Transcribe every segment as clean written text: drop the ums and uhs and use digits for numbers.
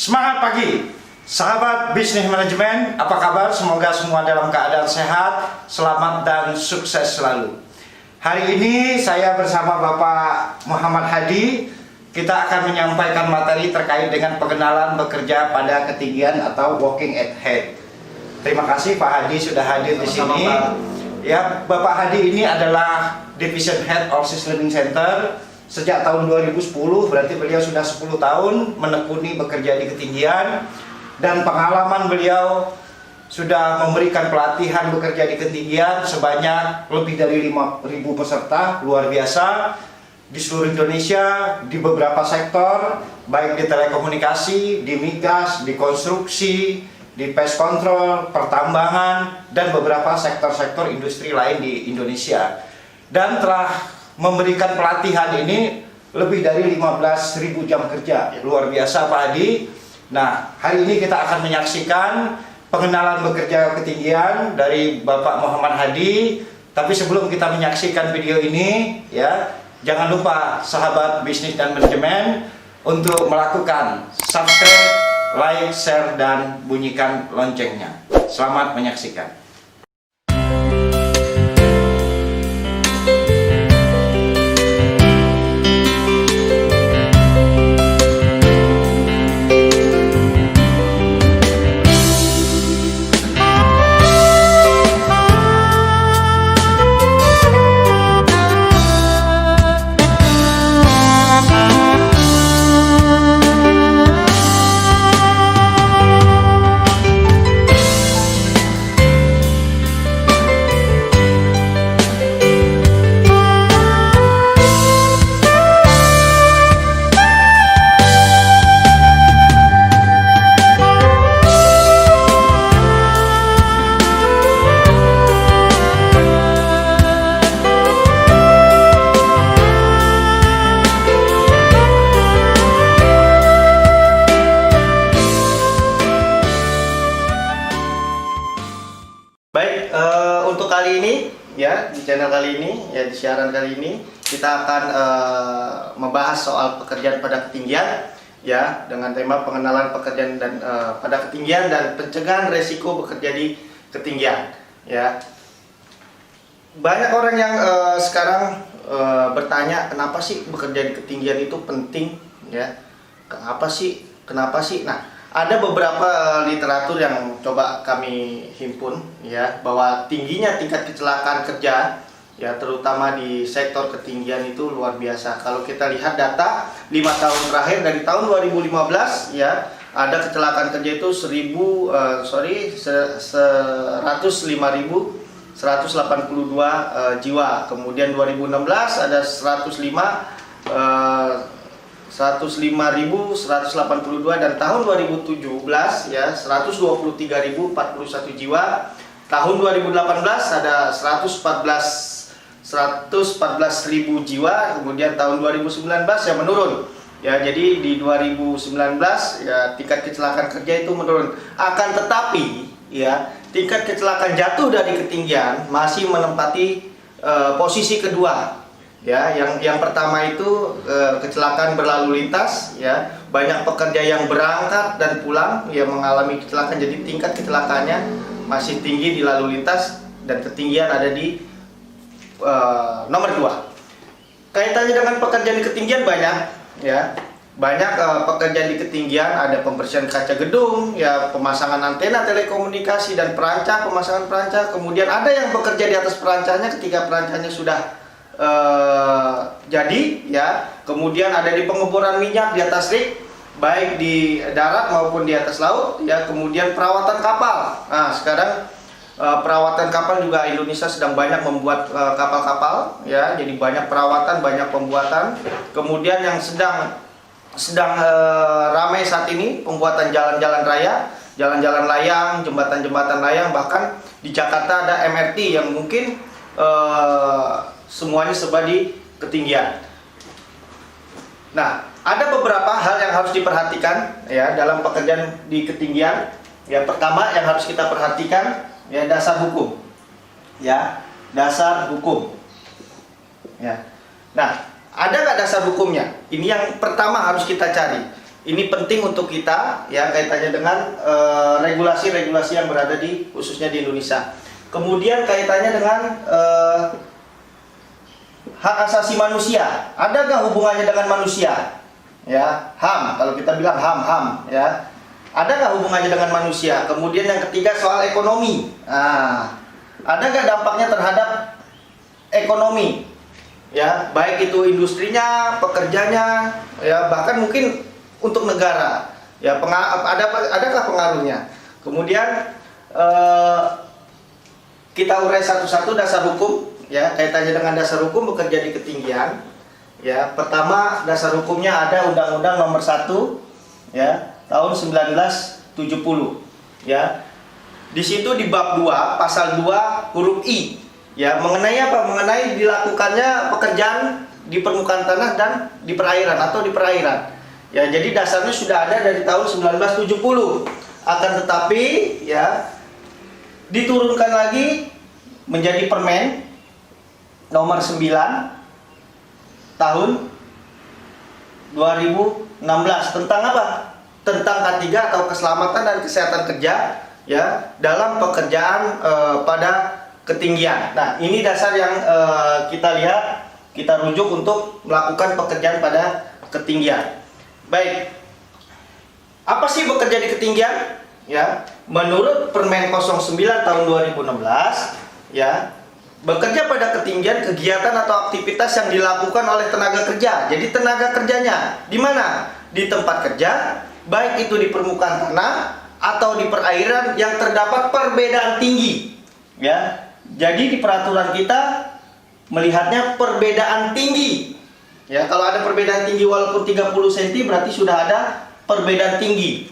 Semangat pagi, sahabat bisnis manajemen. Apa kabar? Semoga semua dalam keadaan sehat, selamat dan sukses selalu. Hari ini saya bersama Bapak Muhammad Hadi. Kita akan menyampaikan materi terkait dengan pengenalan bekerja pada ketinggian atau walking at height. Terima kasih Pak Hadi sudah hadir di sini. Ya, Bapak Hadi ini adalah Division Head Orsis Learning Center. Sejak tahun 2010, berarti beliau sudah 10 tahun menekuni bekerja di ketinggian, dan pengalaman beliau sudah memberikan pelatihan bekerja di ketinggian sebanyak lebih dari 5.000 peserta, luar biasa, di seluruh Indonesia, di beberapa sektor, baik di telekomunikasi, di migas, di konstruksi, di pest control, pertambangan, dan beberapa sektor-sektor industri lain di Indonesia. Dan telah memberikan pelatihan ini lebih dari 15.000 jam kerja. Luar biasa Pak Hadi. Nah, hari ini kita akan menyaksikan pengenalan bekerja ketinggian dari Bapak Muhammad Hadi. Tapi sebelum kita menyaksikan video ini, ya, jangan lupa sahabat bisnis dan manajemen untuk melakukan subscribe, like, share, dan bunyikan loncengnya. Selamat menyaksikan. Untuk kali ini, ya, di channel kali ini, ya, di siaran kali ini, kita akan membahas soal pekerjaan pada ketinggian, ya, dengan tema pengenalan pekerjaan dan pada ketinggian dan pencegahan resiko bekerja di ketinggian, ya. Banyak orang yang sekarang bertanya, kenapa sih bekerja di ketinggian itu penting, ya? Kenapa sih? Nah, ada beberapa literatur yang coba kami himpun, ya, bahwa tingginya tingkat kecelakaan kerja, ya, terutama di sektor ketinggian itu luar biasa. Kalau kita lihat data 5 tahun terakhir dari tahun 2015, ya, ada kecelakaan kerja itu 105.182 jiwa. Kemudian 2016 ada 105.182, dan tahun 2017, ya, 123.041 jiwa. Tahun 2018 ada 114.000 jiwa. Kemudian tahun 2019 ya menurun. Ya, jadi di 2019 ya tingkat kecelakaan kerja itu menurun. Akan tetapi, ya, tingkat kecelakaan jatuh dari ketinggian masih menempati posisi kedua. Ya, yang pertama itu kecelakaan berlalu lintas, ya, banyak pekerja yang berangkat dan pulang yang mengalami kecelakaan, jadi tingkat kecelakaannya masih tinggi di lalu lintas, dan ketinggian ada di nomor 2. Kaitannya dengan pekerjaan di ketinggian banyak, ya, banyak pekerjaan di ketinggian, ada pembersihan kaca gedung, ya, pemasangan antena telekomunikasi dan perancang, pemasangan perancang. Kemudian ada yang bekerja di atas perancangnya ketika perancangnya sudah jadi, ya. Kemudian ada di pengeboran minyak di atas rig, baik di darat maupun di atas laut, ya. Kemudian perawatan kapal. Nah, sekarang perawatan kapal juga Indonesia sedang banyak membuat kapal-kapal, ya. Jadi banyak perawatan, banyak pembuatan. Kemudian yang sedang ramai saat ini pembuatan jalan-jalan raya, jalan-jalan layang, jembatan-jembatan layang. Bahkan di Jakarta ada MRT yang mungkin semuanya serba di ketinggian. Nah, ada beberapa hal yang harus diperhatikan, ya, dalam pekerjaan di ketinggian. Ya, pertama yang harus kita perhatikan, ya, dasar hukum. Ya, dasar hukum. Ya. Nah, ada nggak dasar hukumnya? Ini yang pertama harus kita cari. Ini penting untuk kita ya, kaitannya dengan regulasi-regulasi yang berada di khususnya di Indonesia. Kemudian kaitannya dengan hak asasi manusia. Ada nggak hubungannya dengan manusia? Ya, HAM. Kalau kita bilang HAM ya. Ada nggak hubungannya dengan manusia? Kemudian yang ketiga soal ekonomi. Nah, ada nggak dampaknya terhadap ekonomi? Ya, baik itu industrinya, pekerjanya, ya bahkan mungkin untuk negara. Ya, adakah pengaruhnya? Kemudian kita urai satu-satu dasar hukum. Ya, kaitannya dengan dasar hukum bekerja di ketinggian. Ya, pertama dasar hukumnya ada Undang-Undang Nomor 1 ya, tahun 1970. Ya. Di situ di bab 2, pasal 2 huruf I. Ya, mengenai apa? Mengenai dilakukannya pekerjaan di permukaan tanah dan di perairan atau di perairan. Ya, jadi dasarnya sudah ada dari tahun 1970. Akan tetapi ya diturunkan lagi menjadi Permen nomor 9 tahun 2016 tentang apa? Tentang K3 atau keselamatan dan kesehatan kerja ya dalam pekerjaan pada ketinggian. Nah, ini dasar yang kita lihat, kita rujuk untuk melakukan pekerjaan pada ketinggian. Baik. Apa sih bekerja di ketinggian? Ya, menurut Permen 09 tahun 2016, ya, bekerja pada ketinggian kegiatan atau aktivitas yang dilakukan oleh tenaga kerja. Jadi tenaga kerjanya di mana? Di tempat kerja, baik itu di permukaan tanah atau di perairan yang terdapat perbedaan tinggi. Ya. Jadi di peraturan kita melihatnya perbedaan tinggi. Ya, kalau ada perbedaan tinggi walaupun 30 cm berarti sudah ada perbedaan tinggi.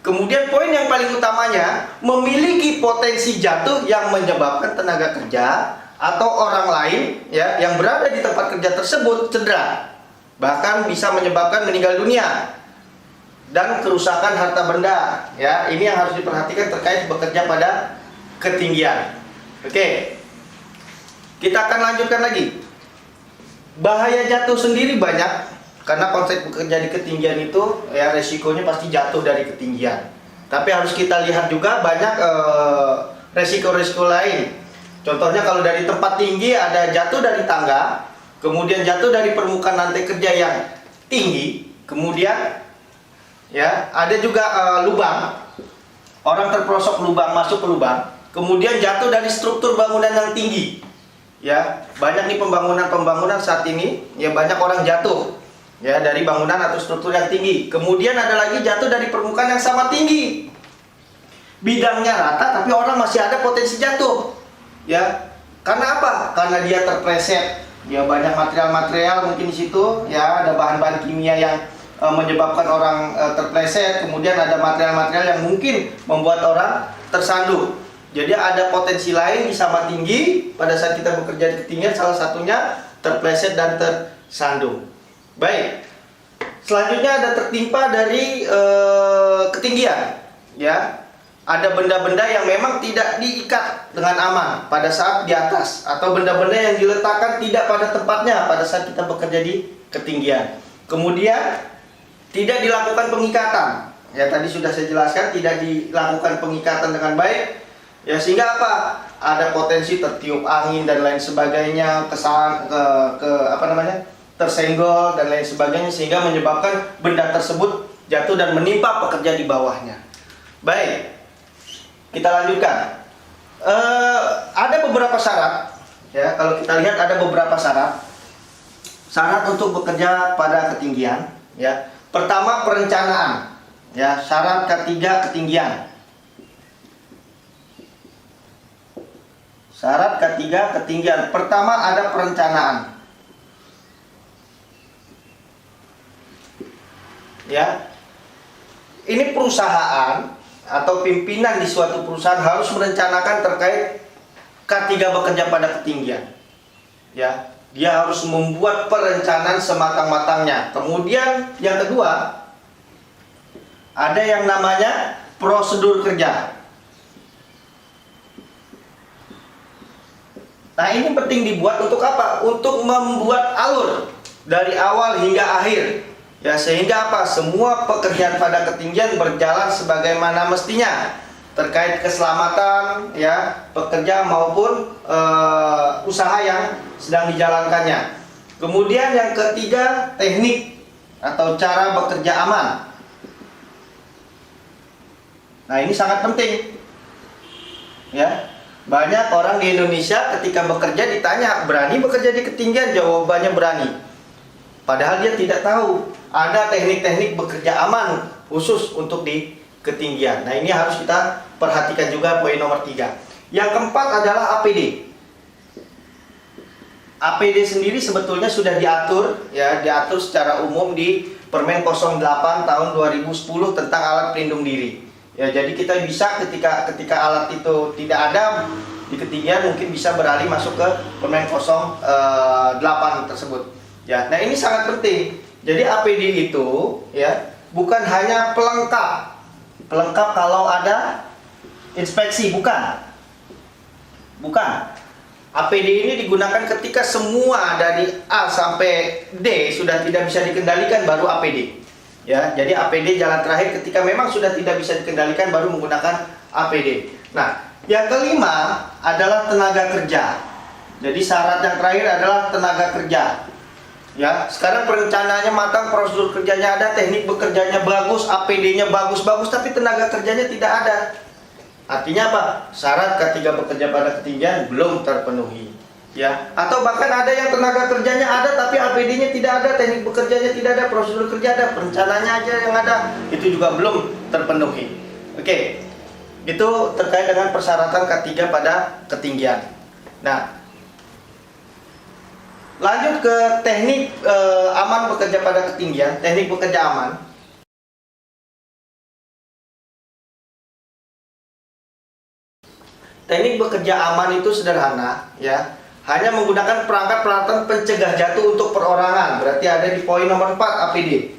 Kemudian poin yang paling utamanya memiliki potensi jatuh yang menyebabkan tenaga kerja atau orang lain ya yang berada di tempat kerja tersebut cedera, bahkan bisa menyebabkan meninggal dunia dan kerusakan harta benda. Ya, ini yang harus diperhatikan terkait bekerja pada ketinggian. Oke, kita akan lanjutkan lagi. Bahaya jatuh sendiri banyak, karena konsep bekerja di ketinggian itu ya resikonya pasti jatuh dari ketinggian. Tapi harus kita lihat juga banyak resiko-resiko lain. Contohnya kalau dari tempat tinggi ada jatuh dari tangga, kemudian jatuh dari permukaan lantai kerja yang tinggi, kemudian ya ada juga lubang, orang terperosok lubang, masuk ke lubang. Kemudian jatuh dari struktur bangunan yang tinggi. Ya, banyak nih pembangunan saat ini, ya banyak orang jatuh ya dari bangunan atau struktur yang tinggi. Kemudian ada lagi jatuh dari permukaan yang sama tinggi. Bidangnya rata tapi orang masih ada potensi jatuh. Ya. Karena apa? Karena dia terpleset. Ya banyak material-material mungkin di situ, ya ada bahan-bahan kimia yang menyebabkan orang terpleset. Kemudian ada material-material yang mungkin membuat orang tersandung. Jadi ada potensi lain di sama tinggi pada saat kita bekerja di ketinggian, salah satunya terpleset dan tersandung. Baik. Selanjutnya ada tertimpa dari ketinggian. Ya. Ada benda-benda yang memang tidak diikat dengan aman pada saat di atas, atau benda-benda yang diletakkan tidak pada tempatnya pada saat kita bekerja di ketinggian. Kemudian tidak dilakukan pengikatan. Ya tadi sudah saya jelaskan, tidak dilakukan pengikatan dengan baik. Ya sehingga apa? Ada potensi tertiup angin dan lain sebagainya, tersenggol dan lain sebagainya, sehingga menyebabkan benda tersebut jatuh dan menimpa pekerja di bawahnya. Baik, kita lanjutkan. Ada beberapa syarat. Ya, kalau kita lihat ada beberapa syarat. Syarat untuk bekerja pada ketinggian. Ya, pertama perencanaan. Ya, syarat ketiga ketinggian. Syarat ketiga ketinggian. Pertama ada perencanaan. Ya. Ini perusahaan atau pimpinan di suatu perusahaan harus merencanakan terkait K3 bekerja pada ketinggian. Ya, dia harus membuat perencanaan sematang-matangnya. Kemudian yang kedua, ada yang namanya prosedur kerja. Nah, ini penting dibuat untuk apa? Untuk membuat alur dari awal hingga akhir. Ya, sehingga apa? Semua pekerjaan pada ketinggian berjalan sebagaimana mestinya terkait keselamatan ya pekerja maupun usaha yang sedang dijalankannya. Kemudian yang ketiga, teknik atau cara bekerja aman. Nah, ini sangat penting. Ya. Banyak orang di Indonesia ketika bekerja ditanya, berani bekerja di ketinggian? Jawabannya berani. Padahal dia tidak tahu ada teknik-teknik bekerja aman khusus untuk di ketinggian. Nah, ini harus kita perhatikan juga, poin nomor 3. Yang keempat adalah APD. APD sendiri sebetulnya sudah diatur ya, diatur secara umum di Permen 08 tahun 2010 tentang alat pelindung diri. Ya, jadi kita bisa ketika alat itu tidak ada di ketinggian mungkin bisa beralih masuk ke Permen 08 tersebut. Ya, nah ini sangat penting. Jadi APD itu ya bukan hanya pelengkap kalau ada inspeksi, bukan. APD ini digunakan ketika semua dari A sampai D sudah tidak bisa dikendalikan, baru APD. Ya, jadi APD jalan terakhir ketika memang sudah tidak bisa dikendalikan, baru menggunakan APD. Nah, yang kelima adalah tenaga kerja. Jadi syarat yang terakhir adalah tenaga kerja. Ya, sekarang perencanaannya matang, prosedur kerjanya ada, teknik bekerjanya bagus, APD-nya bagus-bagus, tapi tenaga kerjanya tidak ada. Artinya apa? Syarat ketika bekerja pada ketinggian belum terpenuhi. Ya, atau bahkan ada yang tenaga kerjanya ada tapi APD-nya tidak ada, teknik bekerjanya tidak ada, prosedur kerja ada, perencananya aja yang ada, itu juga belum terpenuhi. Oke. Itu terkait dengan persyaratan K3 pada ketinggian. Nah, lanjut ke teknik aman bekerja pada ketinggian, teknik bekerja aman. Teknik bekerja aman itu sederhana, ya. Hanya menggunakan perangkat peralatan pencegah jatuh untuk perorangan. Berarti ada di poin nomor 4 APD.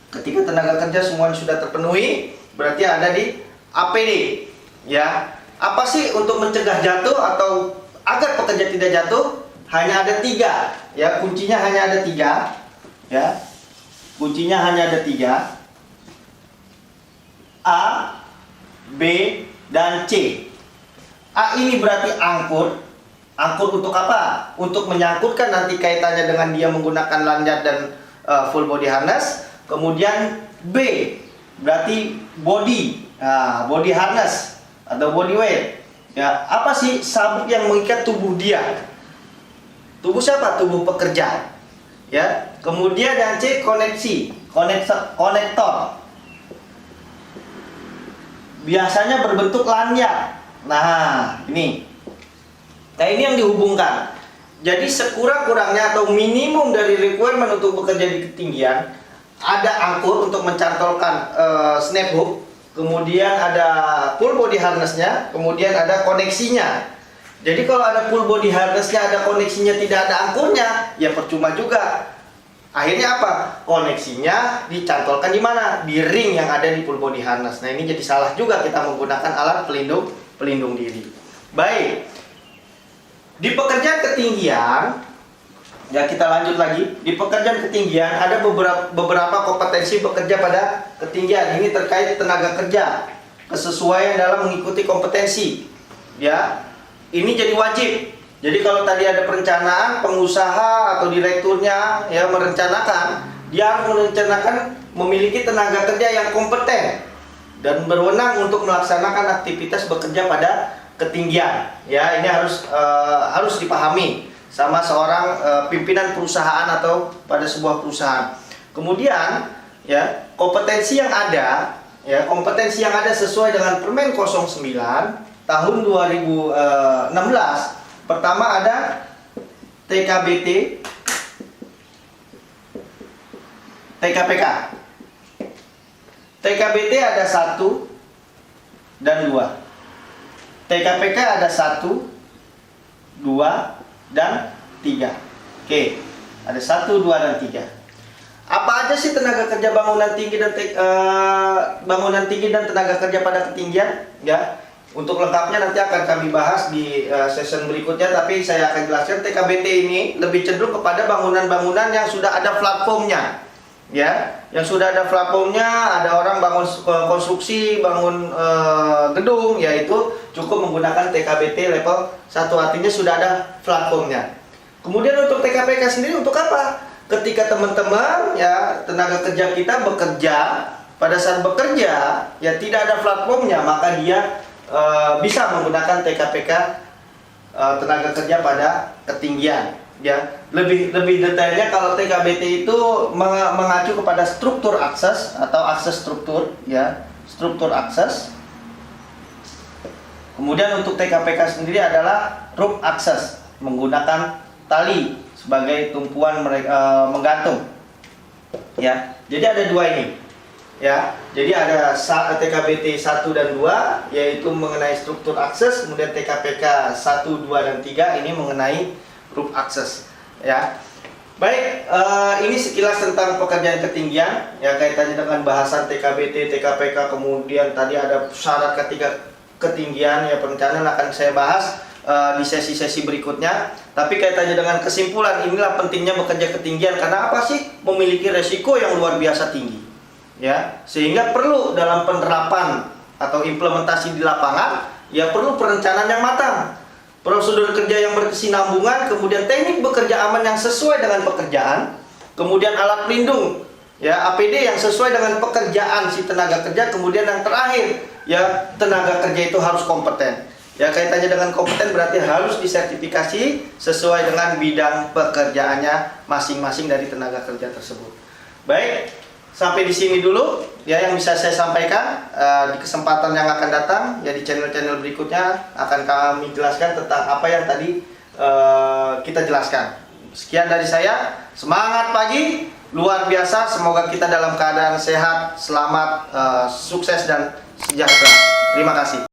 Ketika tenaga kerja semuanya sudah terpenuhi, berarti ada di APD. Ya, apa sih untuk mencegah jatuh atau agar pekerja tidak jatuh? Hanya ada 3. Ya, kuncinya hanya ada 3. Ya, kuncinya hanya ada 3. A, B, dan C. A ini berarti angkur. Angkur untuk apa? Untuk menyangkutkan nanti kaitannya dengan dia menggunakan lanyard dan full body harness. Kemudian B berarti body, body harness atau body weight. Ya, apa sih sabuk yang mengikat tubuh dia? Tubuh siapa? Tubuh pekerja. Ya. Kemudian yang C koneksi, konektor. Biasanya berbentuk lanyard. Nah, ini. Nah, ini yang dihubungkan. Jadi sekurang-kurangnya atau minimum dari requirement untuk bekerja di ketinggian, ada angkur untuk mencantolkan snap hook, kemudian ada full body harnessnya, kemudian ada koneksinya. Jadi kalau ada full body harnessnya, ada koneksinya, tidak ada angkurnya, ya percuma juga. Akhirnya apa? Koneksinya dicantolkan di mana? Di ring yang ada di full body harness. Nah, ini jadi salah juga kita menggunakan alat pelindung diri. Baik. Di pekerjaan ketinggian, ya kita lanjut lagi. Di pekerjaan ketinggian ada beberapa kompetensi bekerja pada ketinggian. Ini terkait tenaga kerja, kesesuaian dalam mengikuti kompetensi. Ya, ini jadi wajib. Jadi kalau tadi ada perencanaan, pengusaha atau direkturnya ya merencanakan, dia harus merencanakan memiliki tenaga kerja yang kompeten dan berwenang untuk melaksanakan aktivitas bekerja pada ketinggian. Ya, ini harus dipahami sama seorang pimpinan perusahaan atau pada sebuah perusahaan. Kemudian, ya, kompetensi yang ada sesuai dengan Permen 09 tahun 2016. Pertama ada TKBT, TKPK. TKBT ada 1 dan 2. TKPK ada 1, 2, dan 3. Oke, ada 1, 2, dan 3. Apa aja sih tenaga kerja bangunan tinggi dan tenaga kerja pada ketinggian? Ya, untuk lengkapnya nanti akan kami bahas di session berikutnya. Tapi saya akan jelaskan TKBT ini lebih cenderung kepada bangunan-bangunan yang sudah ada platformnya. ya, yang sudah ada platformnya, ada orang bangun konstruksi, bangun gedung, yaitu cukup menggunakan TKBT level 1, artinya sudah ada platformnya. Kemudian untuk TKPK sendiri untuk apa? Ketika teman-teman ya tenaga kerja kita bekerja, pada saat bekerja ya tidak ada platformnya, maka dia bisa menggunakan TKPK tenaga kerja pada ketinggian. Ya, lebih detailnya kalau TKBT itu mengacu kepada struktur akses atau akses struktur, ya, struktur akses. Kemudian untuk TKPK sendiri adalah rope akses, menggunakan tali sebagai tumpuan menggantung. Ya, jadi ada dua ini. Ya, jadi ada TKBT 1 dan 2 yaitu mengenai struktur akses, kemudian TKPK 1, 2 dan 3 ini mengenai rope akses. Ya. Baik, ini sekilas tentang pekerjaan ketinggian ya, kaitannya dengan bahasan TKBT, TKPK, kemudian tadi ada syarat ketiga ketinggian ya, perencanaan akan saya bahas di sesi-sesi berikutnya. Tapi kaitannya dengan kesimpulan, inilah pentingnya bekerja ketinggian. Karena apa sih? Memiliki resiko yang luar biasa tinggi. Ya, sehingga perlu dalam penerapan atau implementasi di lapangan ya perlu perencanaan yang matang, prosedur kerja yang berkesinambungan, kemudian teknik bekerja aman yang sesuai dengan pekerjaan, kemudian alat pelindung ya APD yang sesuai dengan pekerjaan si tenaga kerja, kemudian yang terakhir ya tenaga kerja itu harus kompeten. Ya, kaitannya dengan kompeten berarti harus disertifikasi sesuai dengan bidang pekerjaannya masing-masing dari tenaga kerja tersebut. Baik, sampai di sini dulu ya yang bisa saya sampaikan. Di kesempatan yang akan datang ya di channel-channel berikutnya akan kami jelaskan tentang apa yang tadi kita jelaskan. Sekian dari saya, semangat pagi luar biasa, semoga kita dalam keadaan sehat, selamat, sukses dan sejahtera. Terima kasih.